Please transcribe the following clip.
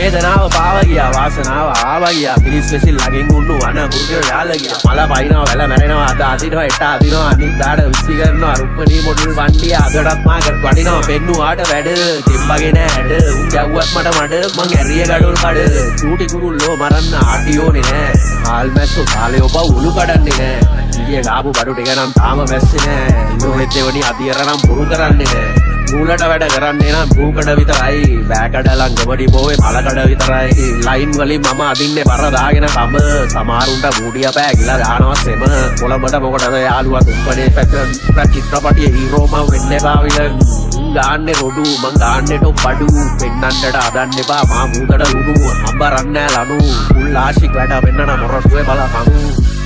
වේදනාව පාව ගියා වාසනාව ආවා ගියා පිලිස් වෙසිල් ළඟින් උන්නු අන මුර්ගය යාල ගියා මල පයින්නවා වැල මැරෙනවා අද අදිනවා එට අදිනවා අනිත් දාඩ විසි කරනවා රුක්මනී මොඩල් වණ්ඩිය අදටත් මාකට වඩිනවා පෙන්නුවාට වැඩ දෙම්බගේ නෑ හැඩ උන් ගැව්වත් මට මඩ මං ඇරිය ගඩොල් කඩ චූටි කුරුල්ලෝ මරන්න ආටියෝනේ නෑ හාල් මැස්සෝ කාලේ ඔබ උළු කඩන්නේ නෑ ඊයේ ගාපු බඩු ටික නම් තාම මැස්සේ නෑ ඉන්නෝනෙත් එවනි අදියර නම් පුරු කරන්නේ නෑ මූලට වැඩ කරන්නේ නම් භූකඩ විතරයි බෑකඩ ළඟමඩි බෝවේ මලකඩ විතරයි ලයින් වලින් මම අදින්නේ බර දාගෙන කම සමහරුන්ට මූඩිය පෑගිලා දානවා සෙම කොළඹට මොකටද යාළුවා කුම්පනේ ෆැෂන් චිත්‍රපටියේ හීරෝ මම වෙන්න එපා විලන් ගාන්නේ රොඩු මං ගාන්නේ ටොප් බඩු පෙන්නන්නට අදන්න එපා මා මූදට ලුණු අම්බරන්නේ ලනු ෆුල් ආශික් වැඩ වෙන්නන මොරටුවේ බල කමු